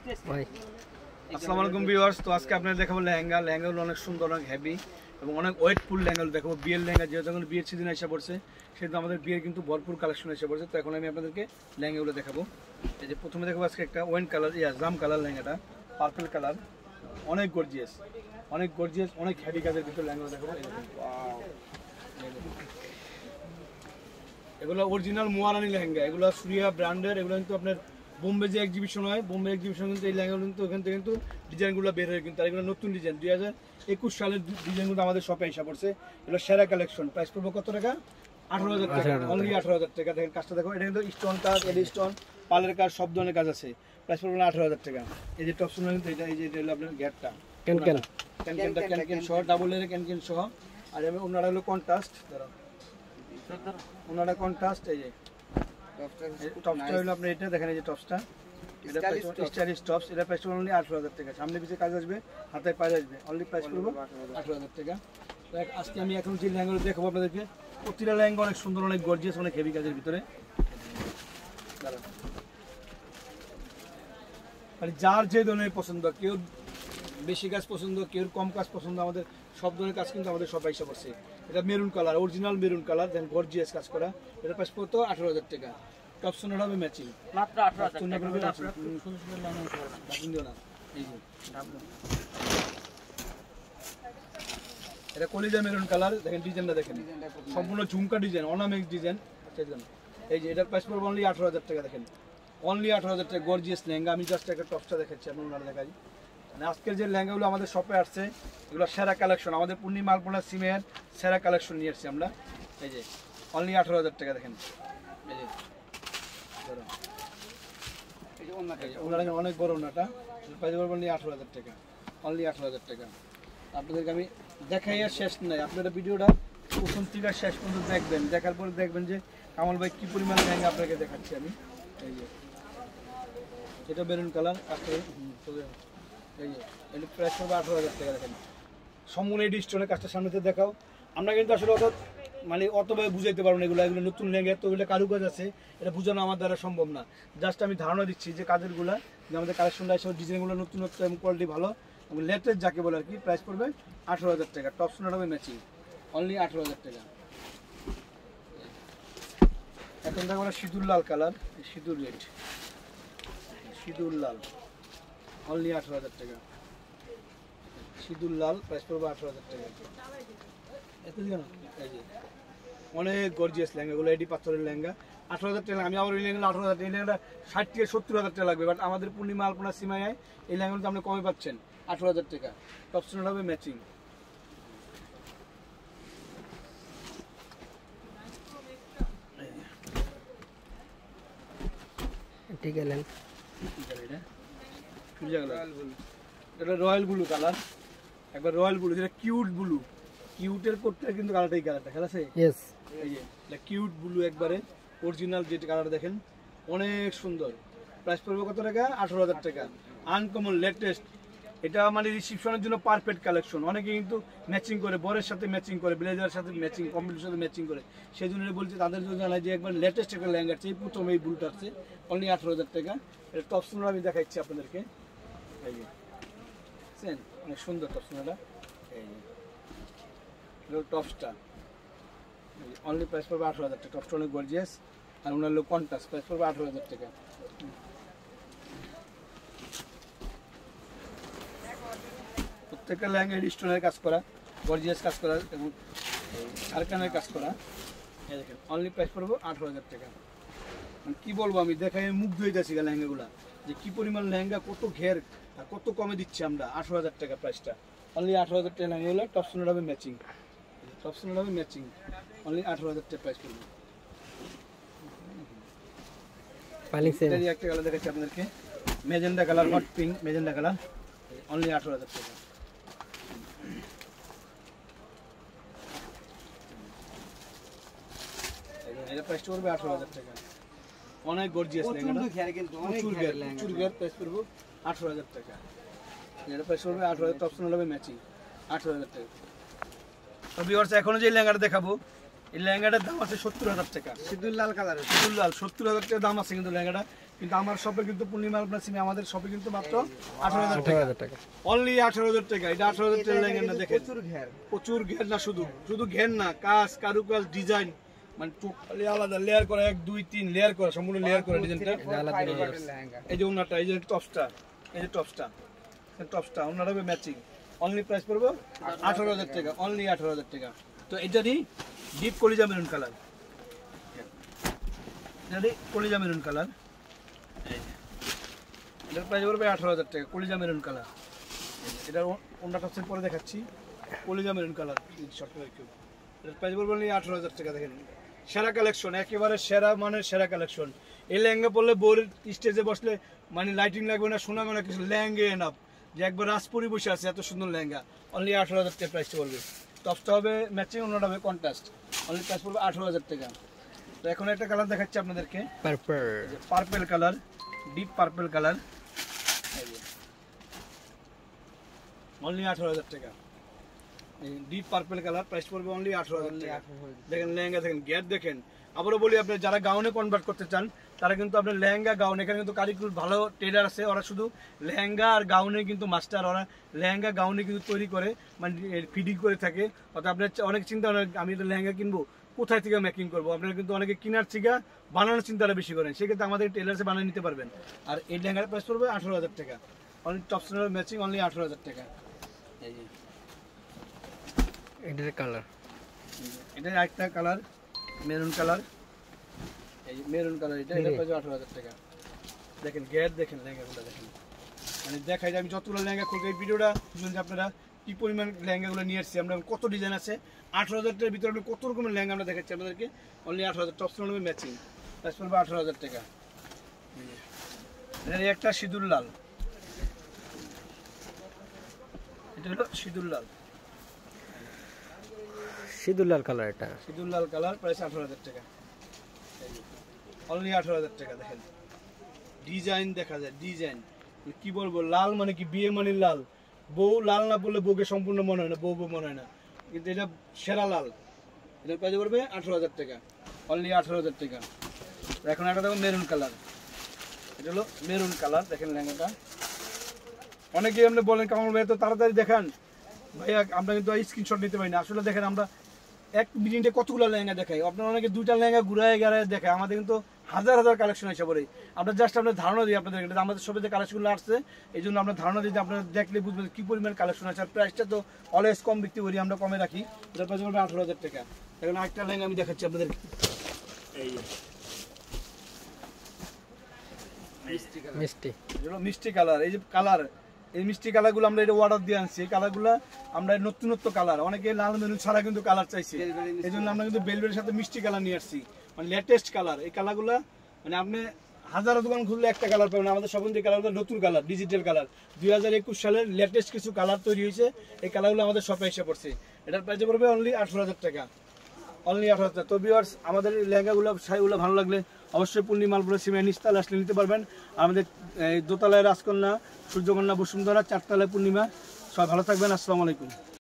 আসসালামু আলাইকুম ভিউয়ার্স। তো আজকে আপনাদের দেখাবো লেহেঙ্গাগুলো অনেক সুন্দর, অনেক হেভি এবং অনেক ওয়েটফুল লেহেঙ্গাগুলো দেখাবো। বিয়ের লেহেঙ্গা, যেহেতু এখন বিয়ের সিজন এসে পড়ছে, সেহেতু আমাদের বিয়ের কিন্তু ভরপুর কালেকশন এসে পড়ছে। তো এখন আমি আপনাদেরকে লেহেঙ্গাগুলো দেখাবো। এই যে প্রথমে দেখাবো আজকে একটা ওয়েন কালার, জাম কালার লেহেঙ্গাটা, পার্পল কালার, অনেক গর্জিয়াস, অনেক হেভি কাজের ভিতরে লেহেঙ্গা দেখাবো। এগুলো অরিজিনাল মোয়ারানি লেহেঙ্গা, এগুলো সুরিয়া ব্র্যান্ডের। এগুলো কিন্তু আপনার বোম্বে যে এক্সিবিশন হয়, বোম্বে এক্সিবিশন কিন্তু এই লেহেঙ্গা কিন্তু ওখান থেকে কিন্তু ডিজাইনগুলো বের হয়, কিন্তু এগুলো নতুন ডিজাইন 2021 সালের ডিজাইনগুলো আমাদের শপে এসে পড়ছে। এগুলো সেরা কালেকশন। প্রাইস পড়বো কত টাকা? 18,000 টাকা, অনলি 18,000 টাকা। দেখেন কাজটা দেখো, এটা কিন্তু স্টোন কাজ, এডি স্টোন, পালের কাজ, সব ধরনের কাজ আছে। প্রাইস পড়বো 18,000 টাকা। এই যে টপ সুন্দর কিন্তু এই যে হলো আপনার গ্যাটটা ক্যান সহ, ডাবল এর ক্যান সহ। আর ওনারা হলো কন্ট্রাস্ট, ধরো ওনারা কন্ট্রাস্ট। এই যে টপসটা হলো আপনার এটা দেখেন, এই যে টপসটা, এটা স্টাইলিশ টপস। এটা প্রাইস অনলি 18,000 টাকা। সামনে পিছিয়ে কাজ আসবে, হাতে পায়ে আসবে, অনলি প্রাইস করবো 18,000 টাকা। তো আজকে আমি এখন যে লেহেঙ্গাগুলো দেখাবো আপনাদেরকে, প্রতিটা লেহেঙ্গা অনেক সুন্দর, অনেক গর্জিয়াস, অনেক হেভি কাজের ভিতরে। মানে যার যে ধরনের পছন্দ, কেউ বেশি কাজ পছন্দ, কেউ কম কাজ পছন্দ, আমাদের সব ধরনের কাজ কিন্তু আমাদের সবাই এসে পড়ছে। এটা maroon colour, original maroon colour, then gorgeous কাজ করা। এটা প্রাইস পড়তো 18,000 টাকা। টপ সোনার হবে ম্যাচিং, মাত্র 18,000 টাকা। এটা কলিজা মেরুন কালার, দেখেন ডিজাইনটা দেখেন, সম্পূর্ণ ঝুমকা ডিজাইন, অর্নামেন্ট ডিজাইন। এই যে এটার প্রাইস পড়বে অনলি 18,000 টাকা। দেখেন অনলি 18,000 টাকা, গর্জিয়াস লেহেঙ্গা। আমি জাস্ট একটা টপসটা দেখাচ্ছি, আমি ওনারা দেখাই। মানে আজকের যে লেহেঙ্গাগুলো আমাদের শপে আসছে, এগুলো সেরা কালেকশন, আমাদের পূর্ণিমা আলপনা সিমের সেরা কালেকশন নিয়ে এসেছি আমরা। এই যে অনলি 18,000 টাকা। দেখেন এই যে ওনারা অনেক বড় ওনাটা, প্রাইস পড়বে অনলি 18,000 টাকা, অনলি 18,000 টাকা। আপনাদেরকে আমি দেখাই আর শেষ নাই, আপনারা ভিডিওটা প্রথম থেকে শেষ পর্যন্ত দেখবেন, দেখার পরে দেখবেন যে কামাল ভাই কী পরিমাণ লেহেঙ্গা আপনাকে দেখাচ্ছি আমি। এই যে এটা বেরুন কালার, এই যে এটা প্রাইস পড়বে 18,000 টাকা। দেখেন সম্পূর্ণ এই স্টোনের কাজটা সামনেতে দেখাও। আমরা কিন্তু আসলে অতভাবে বুঝাইতে পারবো না, এগুলো নতুন লেহেঙ্গা, তো এগুলো কারুকাজ আছে, এটা বোঝানো আমার দ্বারা সম্ভব না। জাস্ট আমি ধারণা দিচ্ছি যে কাজেরগুলো, যে আমাদের কালেকশনটা এসব ডিজাইনগুলো নতুনত্ব এবং কোয়ালিটি ভালো এবং লেটেস্ট যাকে বলে আর কি। প্রাইস পড়বে 18,000 টাকা। টপ সোনার হবে ম্যাচিং, অনলি 18,000 টাকা। এখন দেখো সিঁদুর লাল কালার, সিঁদুর রেড, সিঁদুর লাল, অনলি 18,000 টাকা। সিঁদুর লাল, প্রাইস পড়বে 18,000 টাকা। এত দিও না। এই যে অনেক গর্জিয়াস লেহেঙ্গাগুলো, এডি পাথরের লেহেঙ্গা, 18,000 টাকা। আমি আবার এই লেহেঙ্গা 18,000 টাকা, এই লেহেঙ্গাটা 60 থেকে 70,000 টাকা লাগবে, বাট আমাদের পূর্ণিমা আলপনা সীমায় এই লেহেঙ্গাটা আপনি কমে পাচ্ছেন 18,000 টাকা। টপ সোনার হবে ম্যাচিং। ঠিক আছে, এটা রয়্যাল ব্লু কালার, একবার রয়্যাল ব্লু, যেটা কিউট ব্লু, কিউটের করতে কিন্তু কালারটা, এই কালারটা খেলা আছে। ইয়েস, এই যে এটা কিউট ব্লু, একবারে অরিজিনাল যে কালার, দেখেন অনেক সুন্দর। প্রাইস পড়বে কত টাকা? 18,000 টাকা। আনকমন লেটেস্ট, এটা মানে রিসেপশনের জন্য পারফেক্ট কালেকশন। অনেকে কিন্তু ম্যাচিং করে, বরের সাথে ম্যাচিং করে, ব্লেজারের সাথে ম্যাচিং, কম্পিউটারের সাথে ম্যাচিং করে, সেই জন্য বলছি তাদের জন্য জানাই যে একবার লেটেস্ট একটা লেহেঙ্গা আছে, এই প্রথম এই ব্লুটা আছে, অনলি 18,000 টাকা। এটা টপ সোনার আমি দেখাচ্ছি আপনাদেরকে। এই যে বুঝছেন, অনেক সুন্দর টপ সোনাটা। এই যে টপসটা, অনলি প্রাইস পড়বে 18,000 টাকা। টপসটা অনেক গর্জিয়াস, আর ওনার লোক কন্ট্রাস্ট, প্রাইস পড়বে 18,000 টাকা। প্রত্যেকটা লেহেঙ্গা স্টোনের কাজ করা, গর্জিয়াস কাজ করা এবং আরকানের কাজ করা। এই দেখেন অনলি প্রাইস পড়বো 18,000 টাকা। মানে কী বলবো, আমি দেখাই মুগ্ধ হয়ে যাচ্ছি লেহেঙ্গাগুলা, যে কী পরিমাণ লেহেঙ্গা, কত ঘের আর কত কমে দিচ্ছি আমরা। 18,000 টাকা প্রাইসটা, অনলি 18,000 টাকা লেহেঙ্গাগুলো। টপ সোনার হবে ম্যাচিং, টপ সোনার হবে ম্যাচিং, অনলি 18,000 টাকা প্রাইস পড়বে। একটা কালার দেখাচ্ছি আপনাদেরকে, magenta colour, hot pink magenta colour, only 18,000 টাকা। এটা প্রাইসটা পড়বে 18,000 টাকা। অনেক গর্জিয়াস লেহেঙ্গা, প্রচুর ঘের, প্রাইস পড়বে 18,000 টাকা। এটা প্রাইস পড়বে 18,000, টপ সোনার হবে ম্যাচিং, 18,000 টাকা। তো ভিউয়ার্স, এখন যে লেহেঙ্গাটা দেখাবো, এই লেহেঙ্গাটার দাম আছে 70,000 টাকা। সিঁদুর লাল কালার, সিঁদুর লাল, 70,000 টাকা দাম আছে কিন্তু লেহেঙ্গাটা। কিন্তু আমার শপে কিন্তু পূর্ণিমা আপনার সিমে আমাদের শপে কিন্তু মাত্র 18,000 টাকা, অনলি 18,000 টাকা। এটা 18,000 টাকা লেহেঙ্গা না, দেখেন প্রচুর ঘের না, শুধু ঘের না, কাজ কারুকাজ ডিজাইন মানে টোটালি আলাদা, লেয়ার করা 1 2 3 লেয়ার করা, সম্পূর্ণ লেয়ার করা ডিজাইনটা। এই যে ওনাটা, এই যে টপসটা, এই যে টপসটা ওনাটা হবে ম্যাচিং, অনলি প্রাইস পড়বে 18,000 টাকা, অনলি 18,000 টাকা। তো এটারই ডিপ কলিজা মেরুন কালার, এটারই কলিজা মেরুন কালার, এটার প্রাইস পড়বে 18,000 টাকা, কলিজা মেরুন কালার। এটার ওনাটা টপসের পরে দেখাচ্ছি, কলিজা মেরুন কালার শর্ট করে কেউ, এটার প্রাইস পড়বে অনলি 18,000 টাকা। দেখেন সেরা কালেকশন, একেবারে সেরা মানের সেরা কালেকশন। এই লেহেঙ্গা পরলে বোর স্টেজে বসলে মানে লাইটিং লাগবে না, শোনা না কিছু, লেহেঙ্গা এনাফ যে একবার রাজপুরি বসে আছে, এত সুন্দর লেহেঙ্গা, অনলি 18,000 টাকা প্রাইস পড়বে। টপসটা হবে ম্যাচিং, অন্যটা হবে কন্ট্রাস্ট, অনলি প্রাইস পড়বে 18,000 টাকা। তো এখন একটা কালার দেখাচ্ছি আপনাদেরকে, purple colour, deep purple colour, only 18,000 টাকা। ডিপ পার্পল কালার, প্রাইস পড়বে অনলি 18,000 টাকা। দেখেন লেহেঙ্গা, দেখেন গেট দেখেন। আবারও বলি, আপনি যারা গাউনে কনভার্ট করতে চান তারা কিন্তু আপনার লেহেঙ্গা গাউন, এখানে কিন্তু কারিকুল ভালো টেলার আছে, ওরা শুধু লেহেঙ্গা আর গাউনে কিন্তু মাস্টার, ওরা লেহেঙ্গা গাউনে কিন্তু তৈরি করে মানে ফিডিং করে থাকে। অর্থাৎ আপনার অনেক চিন্তা, আমি তো লেহেঙ্গা কিনবো, কোথায় থেকে মেকিং করবো, আপনারা কিন্তু অনেকে কেনার থেকে বানানোর চিন্তাটা বেশি করেন, সেক্ষেত্রে আমাদের টেলার্সে বানিয়ে নিতে পারবেন। আর এই লেহেঙ্গার প্রাইস পড়বে 18,000 টাকা, অনলি টপস ম্যাচিং, অনলি 18,000 টাকা। এই যে এটার কালার, এটা একটা কালার মেরুন কালার, এই মেরুন কালার, এটা প্রাইস 18,000 টাকা। দেখেন গেট দেখেন, লেহেঙ্গাগুলো দেখেন, মানে দেখাই যায় আমি যতগুলো লেহেঙ্গা খুলবো এই ভিডিওটা যদি আপনারা কি পরিমাণ লেহেঙ্গাগুলো নিয়ে আসছি, আমরা কত ডিজাইন আছে, 18,000 টাকার ভিতরে আপনি কত রকমের লেহেঙ্গা আমরা দেখাচ্ছি আপনাদেরকে, অনলি 18,000, টপস ম্যাচিং, প্রাইস পড়বে 18,000 টাকা। এটা একটা সিঁদুর লাল, এটা হলো সিঁদুর লাল, সিঁদুর লাল কালার, এটা সিঁদুর লাল কালার, প্রাইস 18,000 টাকা, অনলি 18,000 টাকা। দেখেন ডিজাইন দেখা যায়, ডিজাইন কি বলবো, লাল মানে কি বিয়ে মানে লাল, বউ লাল না বললে বউকে সম্পূর্ণ মনে হয় না, বউ মনে হয় না, কিন্তু এটা সেরা লাল। এটার প্রাইস পড়বে 18,000 টাকা, অনলি 18,000 টাকা। এখন একটা দেখো মেরুন কালার, এটা হলো মেরুন কালার, দেখেন লেহেঙ্গাটা। অনেকেই আপনি বলেন কামাল ভাই তো তাড়াতাড়ি দেখান, ভাইয়া আমরা কিন্তু স্ক্রিনশট নিতে পারি না। আসলে দেখেন আমরা 1 মিনিটে কতগুলো লেহেঙ্গা দেখাই, আপনার অনেকে 2টা লেহেঙ্গা ঘুরায় গেড়ায় দেখায়, আমাদের কিন্তু হাজার হাজার কালেকশন হিসাবে বলি। আমরা জাস্ট আপনার ধারণা দিই আপনাদের, আমাদের সবে যে কালেকশনগুলো আসছে এই জন্য আমরা ধারণা দিই, আপনারা দেখলে বুঝবেন কী পরিমাণ কালেকশন আছে। আর প্রাইসটা তো অলওয়েজ কম বিক্রি করি, আমরা কমে রাখি, এটার প্রাইস পড়বে 18,000 টাকা। এখন আরেকটা লেহেঙ্গা আমি দেখাচ্ছি আপনাদের, এই মিষ্টি, মিষ্টি কালার, এই যে কালার, এই মিষ্টি কালারগুলো আমরা এটা অর্ডার দিয়ে আনছি, এই কালারগুলো আমরা নতুনত্ব কালার, অনেকে লাল মেরুন ছাড়া কিন্তু কালার চাইছে, এই জন্য আমরা কিন্তু বেলভেটের সাথে মিষ্টি কালার নিয়ে আসছি, মানে লেটেস্ট কালার। এই কালারগুলো মানে আপনি হাজারো দোকান খুললে একটা কালার পাবেন, আমাদের সব কালারগুলো নতুন কালার, ডিজিটাল কালার, 2021 সালের লেটেস্ট কিছু কালার তৈরি হয়েছে, এই কালারগুলো আমাদের শপে এসে পড়ছে। এটার প্রাইস পড়বে অনলি 18,000 টাকা, অনলি 18,000। তো ভিউয়ার্স, আমাদের লেহেঙ্গাগুলো শাড়িগুলো ভালো লাগলে অবশ্যই পূর্ণিমা মালপুরা সিমের নিচতলায় আসলে নিতে পারবেন। আমাদের দোতলায় রাজকন্যা, সূর্যকন্যা, বসুন্ধরা, 4 তলায় পূর্ণিমা। সবাই ভালো থাকবেন, আসসালামু আলাইকুম।